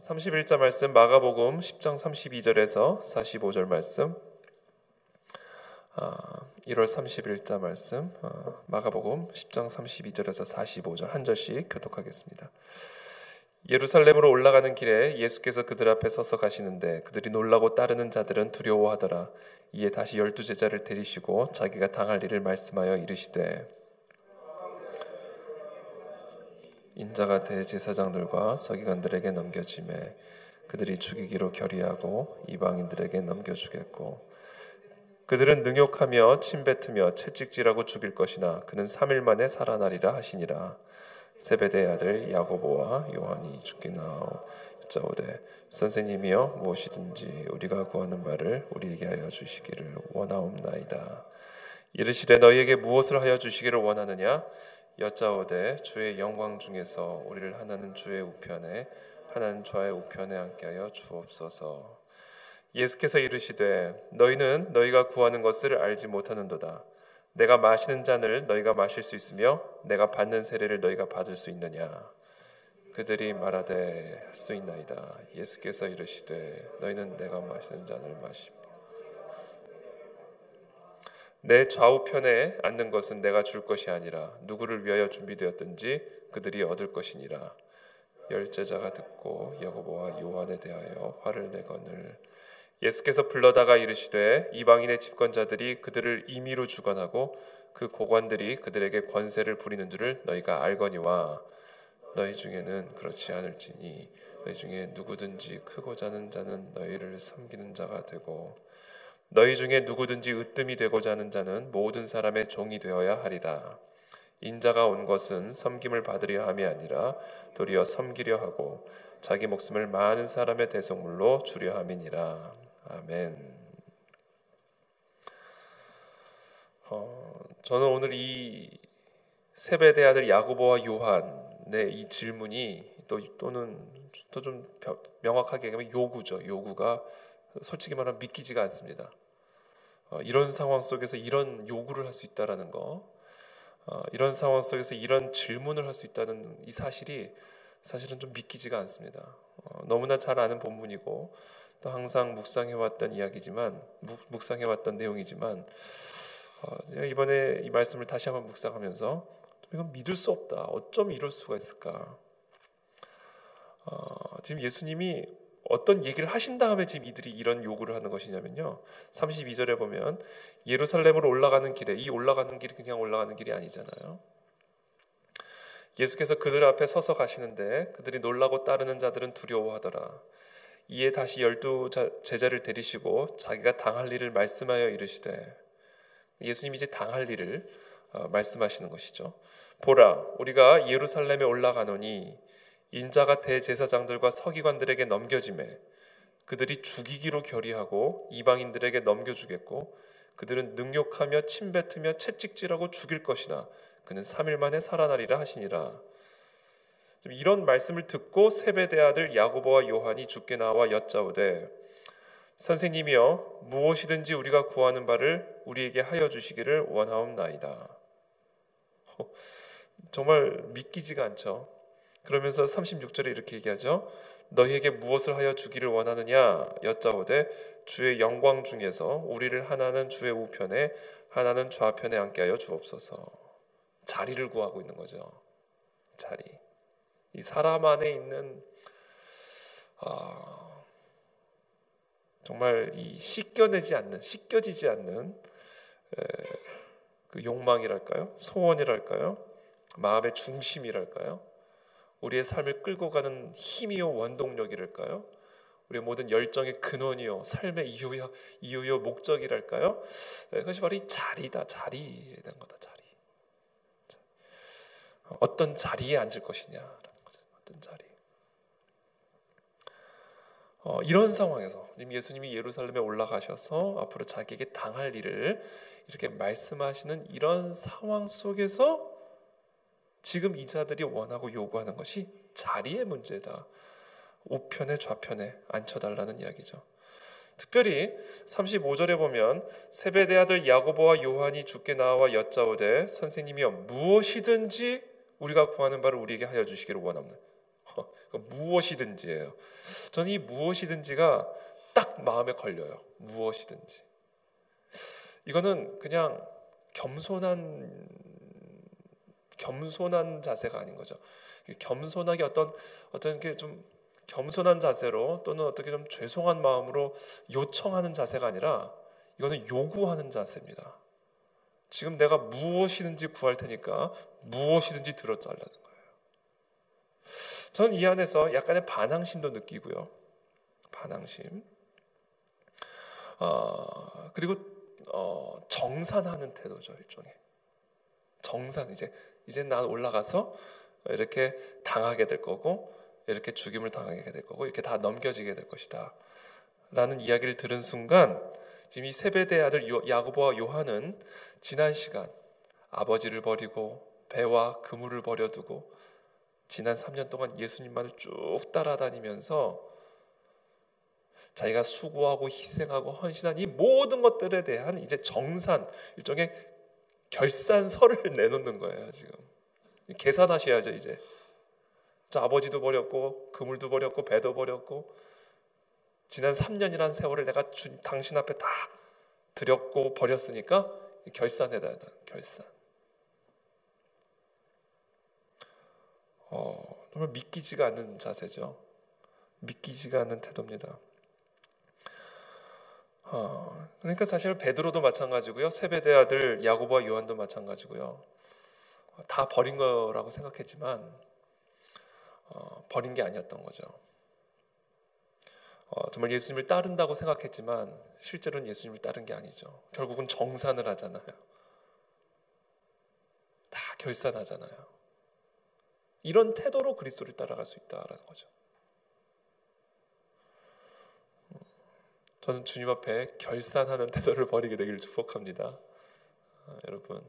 31절 말씀 마가복음 10장 32절에서 45절 말씀, 1월 31절 말씀, 마가복음 10장 32절에서 45절 한 절씩 교독하겠습니다. 예루살렘으로 올라가는 길에 예수께서 그들 앞에 서서 가시는데 그들이 놀라고 따르는 자들은 두려워하더라. 이에 다시 12 제자를 데리시고 자기가 당할 일을 말씀하여 이르시되, 인자가 대제사장들과 서기관들에게 넘겨지매 그들이 죽이기로 결의하고 이방인들에게 넘겨주겠고, 그들은 능욕하며 침뱉으며 채찍질하고 죽일 것이나 그는 3일 만에 살아나리라 하시니라. 세베대의 아들 야고보와 요한이 죽게 나오자오되, 선생님이여, 무엇이든지 우리가 구하는 바를 우리에게 하여 주시기를 원하옵나이다. 이르시되, 너희에게 무엇을 하여 주시기를 원하느냐? 여짜오되, 주의 영광 중에서 우리를 하나는 주의 우편에 하나는 좌의 우편에 앉게 하여 주옵소서. 예수께서 이르시되, 너희는 너희가 구하는 것을 알지 못하는도다. 내가 마시는 잔을 너희가 마실 수 있으며 내가 받는 세례를 너희가 받을 수 있느냐? 그들이 말하되 할 수 있나이다. 예수께서 이르시되, 너희는 내가 마시는 잔을 마시며 내 좌우편에 앉는 것은 내가 줄 것이 아니라 누구를 위하여 준비되었든지 그들이 얻을 것이니라. 10 제자가 듣고 야고보와 요한에 대하여 화를 내거늘, 예수께서 불러다가 이르시되, 이방인의 집권자들이 그들을 임의로 주관하고 그 고관들이 그들에게 권세를 부리는 줄을 너희가 알거니와, 너희 중에는 그렇지 않을지니 너희 중에 누구든지 크고자 하는 자는 너희를 섬기는 자가 되고, 너희 중에 누구든지 으뜸이 되고자 하는 자는 모든 사람의 종이 되어야 하리라. 인자가 온 것은 섬김을 받으려 함이 아니라 도리어 섬기려 하고 자기 목숨을 많은 사람의 대속물로 주려 함이니라. 아멘. 저는 오늘 이 세베대 아들 야고보와 요한의 이 질문이 또는 더 좀 명확하게 얘기하면 요구죠. 요구가 솔직히 말하면 믿기지가 않습니다. 이런 상황 속에서 이런 요구를 할 수 있다라는 거, 이런 상황 속에서 이런 질문을 할 수 있다는 이 사실이 사실은 좀 믿기지가 않습니다. 너무나 잘 아는 본문이고 또 항상 묵상해왔던 이야기지만, 묵상해왔던 내용이지만, 제가 이번에 이 말씀을 다시 한번 묵상하면서 이건 믿을 수 없다. 어쩜 이럴 수가 있을까? 지금 예수님이 어떤 얘기를 하신 다음에 지금 이들이 이런 요구를 하는 것이냐면요, 32절에 보면 예루살렘으로 올라가는 길에, 이 올라가는 길이 그냥 올라가는 길이 아니잖아요. 예수께서 그들 앞에 서서 가시는데 그들이 놀라고 따르는 자들은 두려워하더라. 이에 다시 12 제자를 데리시고 자기가 당할 일을 말씀하여 이르시되, 예수님이 이제 당할 일을 말씀하시는 것이죠. 보라, 우리가 예루살렘에 올라가노니 인자가 대제사장들과 서기관들에게 넘겨지매 그들이 죽이기로 결의하고 이방인들에게 넘겨주겠고, 그들은 능욕하며 침뱉으며 채찍질하고 죽일 것이나 그는 3일 만에 살아나리라 하시니라. 이런 말씀을 듣고 세베대 아들 야고보와 요한이 죽게 나와 여짜오되, 선생님이여, 무엇이든지 우리가 구하는 바를 우리에게 하여 주시기를 원하옵나이다. 정말 믿기지가 않죠. 그러면서 36절에 이렇게 얘기하죠. 너희에게 무엇을 하여 주기를 원하느냐? 여짜오되, 주의 영광 중에서 우리를 하나는 주의 우편에 하나는 좌편에 앉게 하여 주옵소서. 자리를 구하고 있는 거죠. 자리. 이 사람 안에 있는 정말 이 씻겨지지 않는 그 욕망이랄까요? 소원이랄까요? 마음의 중심이랄까요? 우리의 삶을 끌고 가는 힘이요 원동력이랄까요? 우리의 모든 열정의 근원이요 삶의 이유요 목적이랄까요? 그것이 바로 이 자리다. 자리에 대한 거다. 자리. 어떤 자리에 앉을 것이냐라는 거죠. 어떤 자리. 이런 상황에서 지금 예수님이 예루살렘에 올라가셔서 앞으로 자기에게 당할 일을 이렇게 말씀하시는 이런 상황 속에서 지금 이 자들이 원하고 요구하는 것이 자리의 문제다. 우편에 좌편에 앉혀달라는 이야기죠. 특별히 35절에 보면 세베대 아들 야고보와 요한이 죽게 나와 여짜오되, 선생님이여, 무엇이든지 우리가 구하는 바를 우리에게 하여 주시기를 원합니다. 무엇이든지예요. 저는 이 무엇이든지가 딱 마음에 걸려요. 무엇이든지. 이거는 그냥 겸손한 자세가 아닌 거죠. 겸손하게 어떤 게 좀 겸손한 자세로 또는 어떻게 좀 죄송한 마음으로 요청하는 자세가 아니라 이거는 요구하는 자세입니다. 지금 내가 무엇이든지 구할 테니까 무엇이든지 들어달라는 거예요. 저는 이 안에서 약간의 반항심도 느끼고요. 반항심. 그리고 정산하는 태도죠. 일종의 정산. 이제 난 올라가서 이렇게 당하게 될 거고, 이렇게 죽임을 당하게 될 거고, 이렇게 다 넘겨지게 될 것이다 라는 이야기를 들은 순간, 지금 이 세베대의 아들 야고보와 요한은 지난 시간 아버지를 버리고 배와 그물을 버려두고 지난 3년 동안 예수님만을 쭉 따라다니면서 자기가 수고하고 희생하고 헌신한 이 모든 것들에 대한 이제 정산, 일종의 결산서를 내놓는 거예요. 지금 계산하셔야죠. 이제 저 아버지도 버렸고 그물도 버렸고 배도 버렸고 지난 3년이라는 세월을 내가 당신 앞에 다 드렸고 버렸으니까 결산해야 한다. 결산. 정말 믿기지가 않는 자세죠. 믿기지가 않는 태도입니다. 그러니까 사실 베드로도 마찬가지고요. 세베대 아들 야고보와 요한도 마찬가지고요. 다 버린 거라고 생각했지만 버린 게 아니었던 거죠. 정말 예수님을 따른다고 생각했지만 실제로는 예수님을 따른 게 아니죠. 결국은 정산을 하잖아요. 다 결산하잖아요. 이런 태도로 그리스도를 따라갈 수 있다라는 거죠. 저는 주님 앞에 결산하는 태도를 버리게 되기를 축복합니다. 여러분,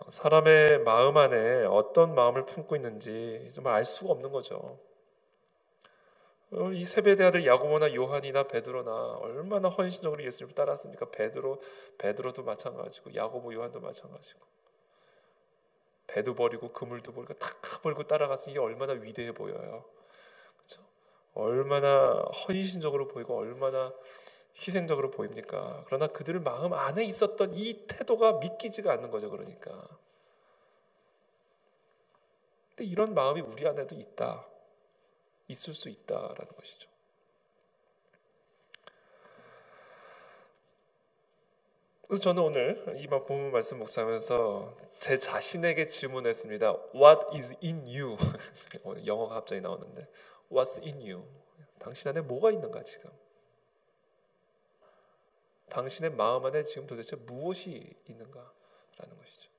사람의 마음 안에 어떤 마음을 품고 있는지 정말 알 수가 없는 거죠. 이 세베대 아들 야고보나 요한이나 베드로나 얼마나 헌신적으로 예수님을 따랐습니까? 베드로도 마찬가지고 야고보 요한도 마찬가지고 배도 버리고 그물도 버리고 다 버리고 따라갔으니 이게 얼마나 위대해 보여요. 그렇죠? 얼마나 헌신적으로 보이고 얼마나 희생적으로 보입니까? 그러나 그들 마음 안에 있었던 이 태도가 믿기지가 않는 거죠. 그러니까. 근데 이런 마음이 우리 안에도 있을 수 있다라는 것이죠. 그래서 저는 오늘 이 본문 말씀 묵상하면서 제 자신에게 질문했습니다. What is in you? 영어가 갑자기 나오는데 What's in you? 당신 안에 뭐가 있는가 지금? 당신의 마음 안에 지금 도대체 무엇이 있는가라는 것이죠.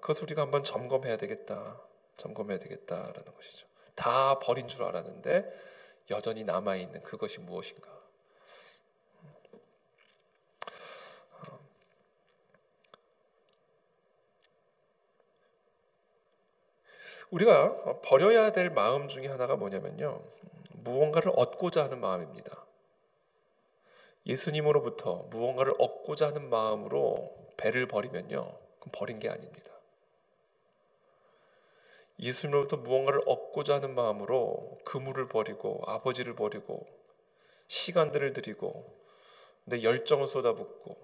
그것을 우리가 한번 점검해야 되겠다라는 것이죠. 다 버린 줄 알았는데 여전히 남아있는 그것이 무엇인가. 우리가 버려야 될 마음 중에 하나가 뭐냐면요, 무언가를 얻고자 하는 마음입니다. 예수님으로부터 무언가를 얻고자 하는 마음으로 배를 버리면요, 그럼 버린 게 아닙니다. 예수님으로부터 무언가를 얻고자 하는 마음으로 그물을 버리고 아버지를 버리고 시간들을 들이고 내 열정을 쏟아붓고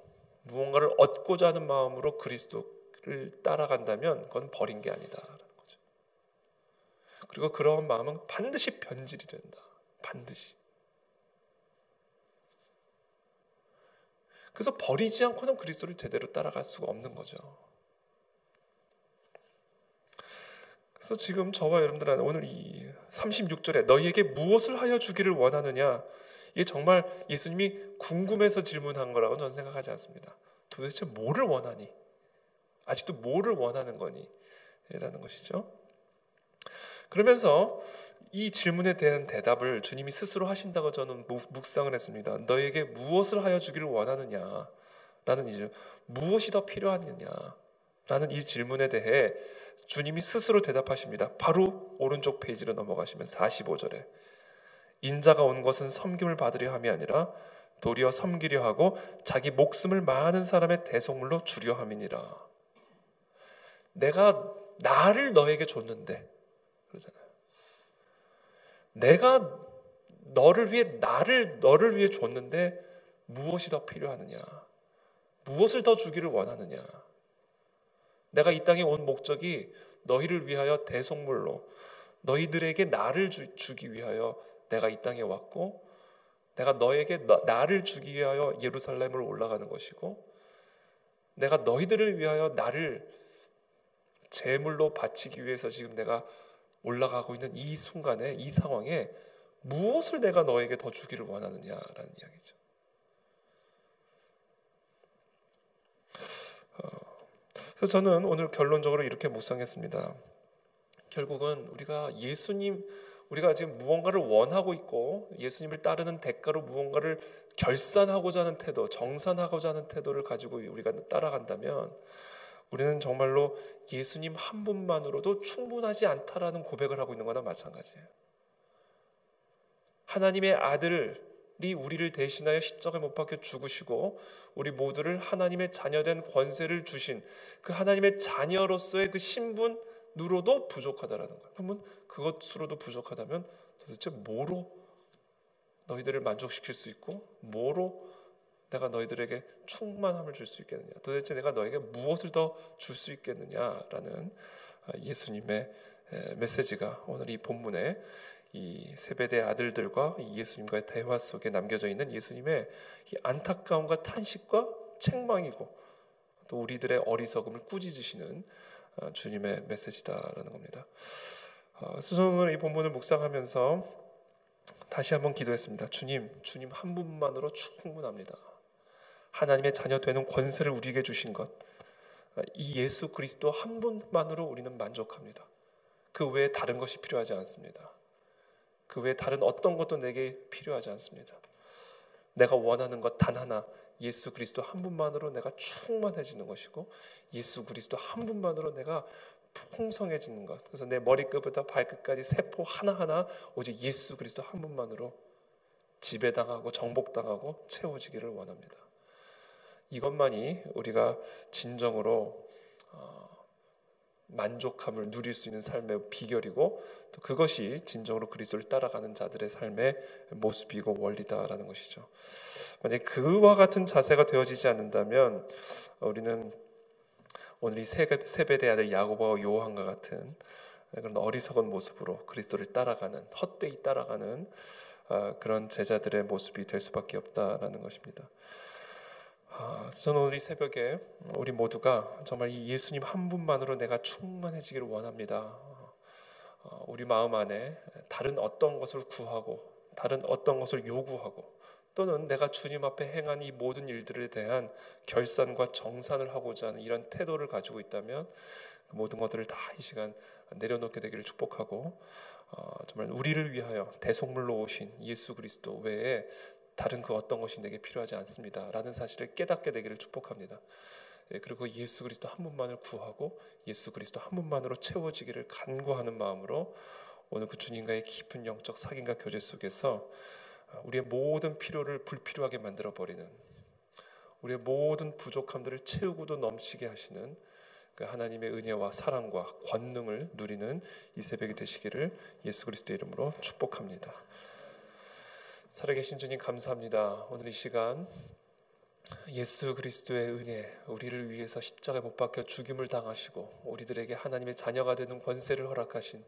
무언가를 얻고자 하는 마음으로 그리스도를 따라간다면 그건 버린 게 아니다라는 거죠. 그리고 그러한 마음은 반드시 변질이 된다. 반드시. 그래서 버리지 않고는 그리스도를 제대로 따라갈 수가 없는 거죠. 그래서 지금 저와 여러분들은 오늘 이 36절에 너희에게 무엇을 하여 주기를 원하느냐, 이게 정말 예수님이 궁금해서 질문한 거라고 저는 생각하지 않습니다. 도대체 뭐를 원하니? 아직도 뭐를 원하는 거니? 라는 것이죠. 그러면서 이 질문에 대한 대답을 주님이 스스로 하신다고 저는 묵상을 했습니다. 너에게 무엇을 하여 주기를 원하느냐 라는 이제 무엇이 더 필요하느냐 라는 이 질문에 대해 주님이 스스로 대답하십니다. 바로 오른쪽 페이지로 넘어가시면 45절에 인자가 온 것은 섬김을 받으려 함이 아니라 도리어 섬기려 하고 자기 목숨을 많은 사람의 대속물로 주려 함이니라. 내가 나를 너에게 줬는데, 그러잖아요. 내가 너를 위해 줬는데 무엇이 더 필요하느냐? 무엇을 더 주기를 원하느냐? 내가 이 땅에 온 목적이 너희를 위하여 대속물로 너희들에게 나를 주기 위하여 내가 이 땅에 왔고, 내가 너에게 나를 주기 위하여 예루살렘을 올라가는 것이고, 내가 너희들을 위하여 나를 제물로 바치기 위해서 지금 내가 올라가고 있는 이 순간에, 이 상황에 무엇을 내가 너에게 더 주기를 원하느냐라는 이야기죠. 그래서 저는 오늘 결론적으로 이렇게 묵상했습니다. 결국은 우리가 지금 무언가를 원하고 있고 예수님을 따르는 대가로 무언가를 결산하고자 하는 태도, 정산하고자 하는 태도를 가지고 우리가 따라간다면 우리는 정말로 예수님 한 분만으로도 충분하지 않다라는 고백을 하고 있는 거나 마찬가지예요. 하나님의 아들이 우리를 대신하여 십자가에 못 박혀 죽으시고 우리 모두를 하나님의 자녀된 권세를 주신 그 하나님의 자녀로서의 그 신분으로도 부족하다라는 거예요. 그러면 그것으로도 부족하다면 도대체 뭐로 너희들을 만족시킬 수 있고 뭐로 내가 너희들에게 충만함을 줄 수 있겠느냐, 도대체 내가 너에게 무엇을 더 줄 수 있겠느냐라는 예수님의 메시지가 오늘 이 본문에 이 세베대 아들들과 예수님과의 대화 속에 남겨져 있는 예수님의 이 안타까움과 탄식과 책망이고 또 우리들의 어리석음을 꾸짖으시는 주님의 메시지다라는 겁니다. 그래서 저는 이 본문을 묵상하면서 다시 한번 기도했습니다. 주님 한 분만으로 충분합니다. 하나님의 자녀 되는 권세를 우리에게 주신 것, 이 예수 그리스도 한 분만으로 우리는 만족합니다. 그 외에 다른 것이 필요하지 않습니다. 그 외에 다른 어떤 것도 내게 필요하지 않습니다. 내가 원하는 것 단 하나, 예수 그리스도 한 분만으로 내가 충만해지는 것이고 예수 그리스도 한 분만으로 내가 풍성해지는 것. 그래서 내 머리끝부터 발끝까지 세포 하나하나 오직 예수 그리스도 한 분만으로 지배당하고 정복당하고 채워지기를 원합니다. 이것만이 우리가 진정으로 만족함을 누릴 수 있는 삶의 비결이고 또 그것이 진정으로 그리스도를 따라가는 자들의 삶의 모습이고 원리다라는 것이죠. 만약에 그와 같은 자세가 되어지지 않는다면 우리는 오늘 이 세베대 아들 야고보와 요한과 같은 그런 어리석은 모습으로 그리스도를 따라가는, 헛되이 따라가는 그런 제자들의 모습이 될 수밖에 없다라는 것입니다. 저는 오늘 이 새벽에 우리 모두가 정말 이 예수님 한 분만으로 내가 충만해지기를 원합니다. 우리 마음 안에 다른 어떤 것을 구하고 다른 어떤 것을 요구하고 또는 내가 주님 앞에 행한 이 모든 일들에 대한 결산과 정산을 하고자 하는 이런 태도를 가지고 있다면 그 모든 것들을 다 이 시간 내려놓게 되기를 축복하고 정말 우리를 위하여 대속물로 오신 예수 그리스도 외에 다른 그 어떤 것이 내게 필요하지 않습니다 라는 사실을 깨닫게 되기를 축복합니다. 그리고 예수 그리스도 한 분만을 구하고 예수 그리스도 한 분만으로 채워지기를 간구하는 마음으로 오늘 그 주님과의 깊은 영적 사귐과 교제 속에서 우리의 모든 필요를 불필요하게 만들어버리는, 우리의 모든 부족함들을 채우고도 넘치게 하시는 그 하나님의 은혜와 사랑과 권능을 누리는 이 새벽이 되시기를 예수 그리스도의 이름으로 축복합니다. 살아계신 주님 감사합니다. 오늘 이 시간 예수 그리스도의 은혜, 우리를 위해서 십자가에 못 박혀 죽임을 당하시고 우리들에게 하나님의 자녀가 되는 권세를 허락하신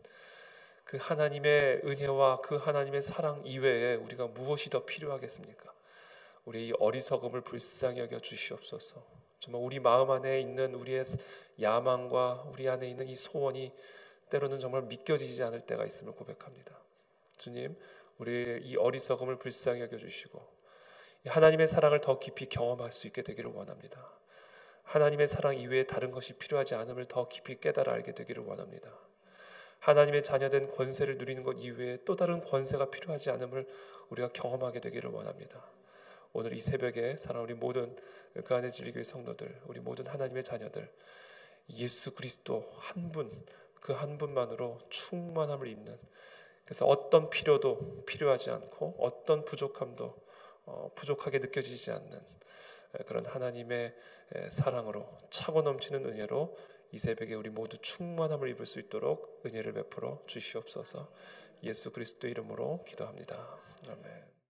그 하나님의 은혜와 그 하나님의 사랑 이외에 우리가 무엇이 더 필요하겠습니까? 우리의 이 어리석음을 불쌍히 여겨 주시옵소서. 정말 우리 마음 안에 있는 우리의 야망과 우리 안에 있는 이 소원이 때로는 정말 믿겨지지 않을 때가 있음을 고백합니다. 주님, 우리의 이 어리석음을 불쌍히 여겨주시고 하나님의 사랑을 더 깊이 경험할 수 있게 되기를 원합니다. 하나님의 사랑 이외에 다른 것이 필요하지 않음을 더 깊이 깨달아 알게 되기를 원합니다. 하나님의 자녀된 권세를 누리는 것 이외에 또 다른 권세가 필요하지 않음을 우리가 경험하게 되기를 원합니다. 오늘 이 새벽에 사랑하는 우리 모든 그 안에 진리교회 성도들, 우리 모든 하나님의 자녀들, 예수 그리스도 한 분, 그 한 분만으로 충만함을 입는, 그래서 어떤 필요도 필요하지 않고 어떤 부족함도 부족하게 느껴지지 않는 그런 하나님의 사랑으로 차고 넘치는 은혜로 이 새벽에 우리 모두 충만함을 입을 수 있도록 은혜를 베풀어 주시옵소서. 예수 그리스도 이름으로 기도합니다. 아멘.